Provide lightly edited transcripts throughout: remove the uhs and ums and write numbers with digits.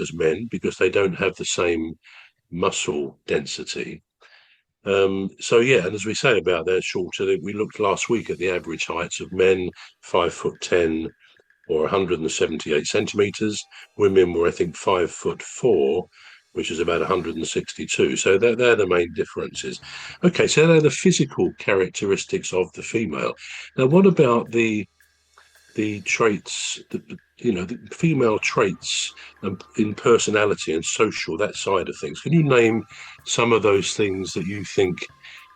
as men because they don't have the same muscle density. So yeah, and as we say about they're shorter, we looked last week at the average heights of men, 5'10" or 178 centimeters. Women were, I think, 5'4", which is about 162. So they're the main differences. Okay, so they're the physical characteristics of the female. Now, what about the traits, the female traits in personality and social, that side of things? Can you name some of those things that you think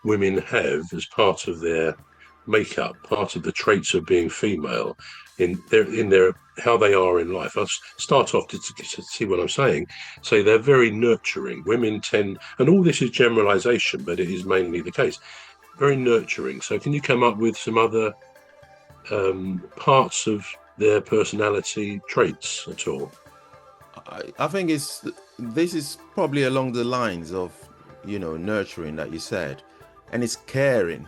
women have as part of their makeup, part of the traits of being female in their how they are in life? I'll start off to see what I'm saying. Say they're very nurturing. Women tend, and all this is generalization, but it is mainly the case, very nurturing. So can you come up with some other parts of their personality traits at all? I think this is probably along the lines of nurturing that you said, and it's caring.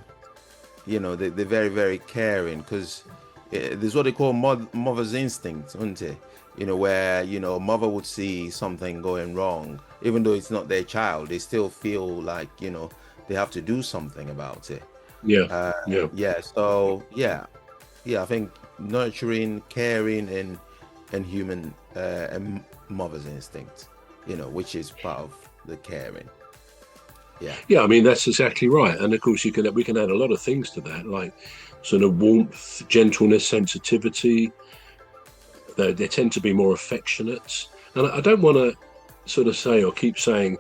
They're very, very caring, because there's what they call mother's instinct, isn't it? Where a mother would see something going wrong, even though it's not their child, they still feel like they have to do something about it. Yeah, yeah. Yeah, so yeah, I think nurturing, caring, and human and mother's instinct, which is part of the caring. Yeah. Yeah, I mean that's exactly right. And of course we can add a lot of things to that, like sort of warmth, gentleness, sensitivity. They tend to be more affectionate. And I don't want to sort of say or keep saying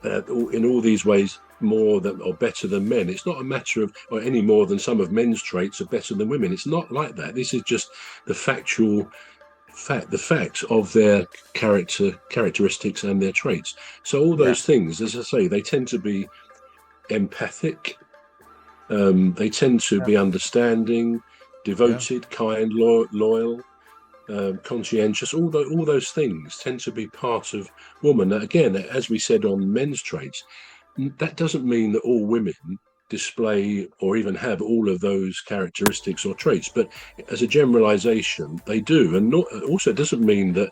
that in all these ways more than or better than men. It's not a matter of or any more than some of men's traits are better than women. It's not like that. This is just the facts of their characteristics and their traits. So all Yeah. those things, as I say, they tend to be empathic. They tend to Yeah. be understanding, Yeah. devoted, kind, loyal, conscientious. All those things tend to be part of woman. Now, again, as we said on men's traits, that doesn't mean that all women display or even have all of those characteristics or traits, but as a generalization, they do. And also, it doesn't mean that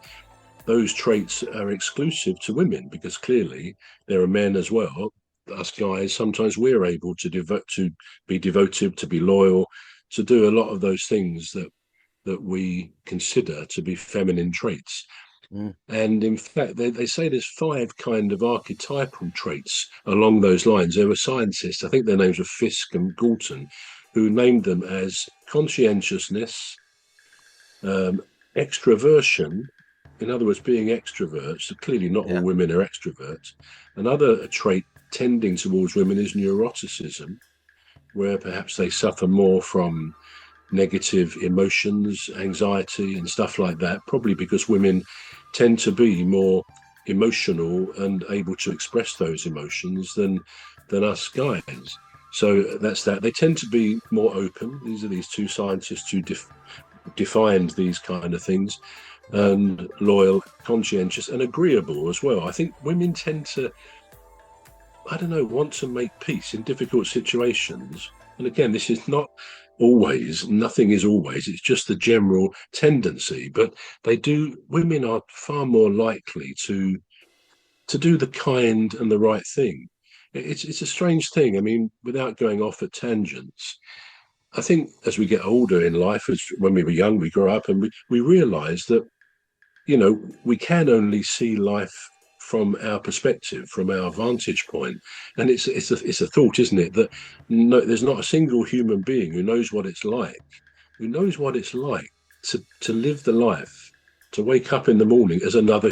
those traits are exclusive to women, because clearly there are men as well. Us guys, sometimes we're able to be devoted, to be loyal, to do a lot of those things that we consider to be feminine traits. Mm. And in fact, they say there's 5 kind of archetypal traits along those lines. There were scientists, I think their names were Fisk and Galton, who named them as conscientiousness, um, extroversion, in other words, being extroverts. So clearly, not all Yeah. women are extroverts. Another trait tending towards women is neuroticism, where perhaps they suffer more from negative emotions, anxiety, and stuff like that, probably because women tend to be more emotional and able to express those emotions than us guys. So that's that. They tend to be more open. These are these 2 scientists who defined these kind of things, Yeah. and loyal, conscientious, and agreeable as well. I think women tend to, I don't know, want to make peace in difficult situations. And again, this is not always, nothing is always, it's just the general tendency. But women are far more likely to do the kind and the right thing. It's a strange thing. I mean, without going off at tangents, I think as we get older in life, as when we were young, we grow up and we realize that we can only see life from our perspective, from our vantage point. And it's a thought, isn't it, that no, there's not a single human being who knows what it's like to live the life, to wake up in the morning as another.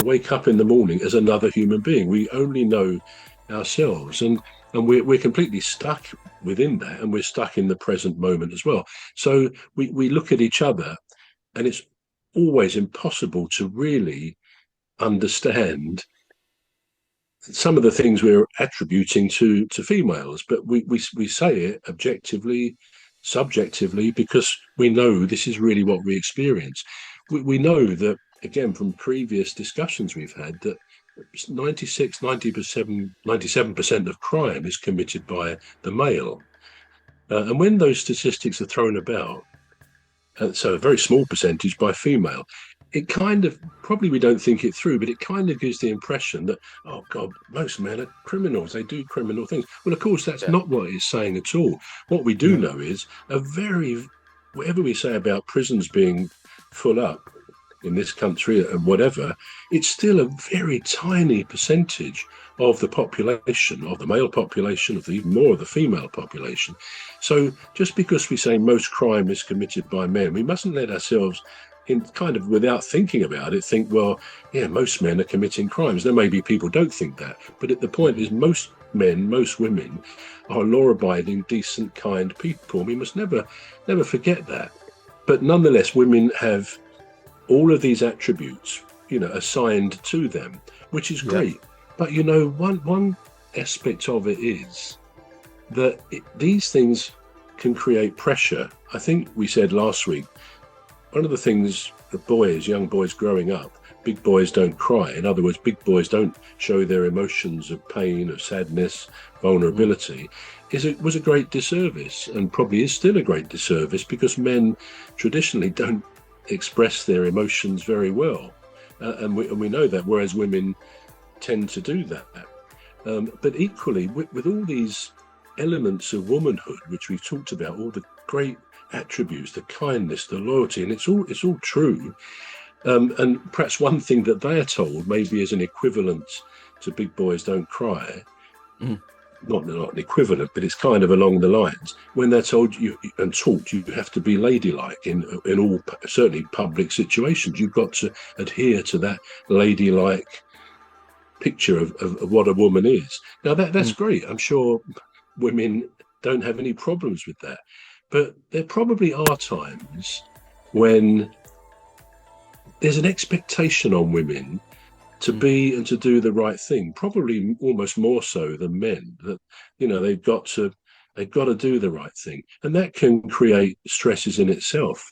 Wake up in the morning as another human being. We only know ourselves, and we're completely stuck within that, and we're stuck in the present moment as well. So we look at each other, and it's always impossible to really understand some of the things we're attributing to females, but we say it objectively, subjectively, because we know this is really what we experience. We know that, again, from previous discussions we've had, that 96, 97% of crime is committed by the male. And when those statistics are thrown about, so a very small percentage by female, it kind of, probably we don't think it through, but it kind of gives the impression that, oh God, most men are criminals, they do criminal things. Well, of course, that's not what it's saying at all. What we do know is whatever we say about prisons being full up in this country and whatever, it's still a very tiny percentage of the population, of the male population, of even more of the female population. So just because we say most crime is committed by men, we mustn't let ourselves, in kind of without thinking about it, think, well, yeah, most men are committing crimes. There may be people don't think that, but the point is most men, most women are law-abiding, decent, kind people. We must never forget that. But nonetheless, women have all of these attributes, assigned to them, which is great. But, one aspect of it is that these things can create pressure. I think we said last week, one of the things that young boys growing up, big boys don't cry. In other words, big boys don't show their emotions of pain, of sadness, vulnerability, was a great disservice, and probably is still a great disservice, because men traditionally don't express their emotions very well. And we know that, whereas women tend to do that. But equally, with all these elements of womanhood, which we've talked about, all the great attributes, the kindness, the loyalty, and it's all true. And perhaps one thing that they are told maybe is an equivalent to big boys don't cry. Not an equivalent, but it's kind of along the lines. When they're told and taught you have to be ladylike in all, certainly public situations, you've got to adhere to that ladylike picture of what a woman is. Now that's great. I'm sure women don't have any problems with that. But there probably are times when there's an expectation on women to be and to do the right thing, probably almost more so than men, that, they've got to do the right thing. And that can create stresses in itself.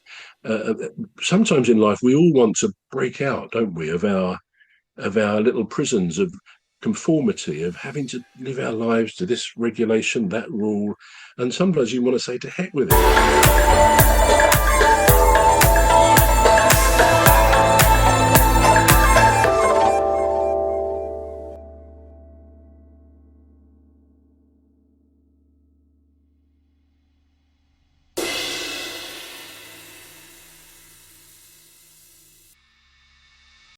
Sometimes in life, we all want to break out, don't we, of our little prisons of conformity, of having to live our lives to this regulation, that rule. And sometimes you want to say, to heck with it.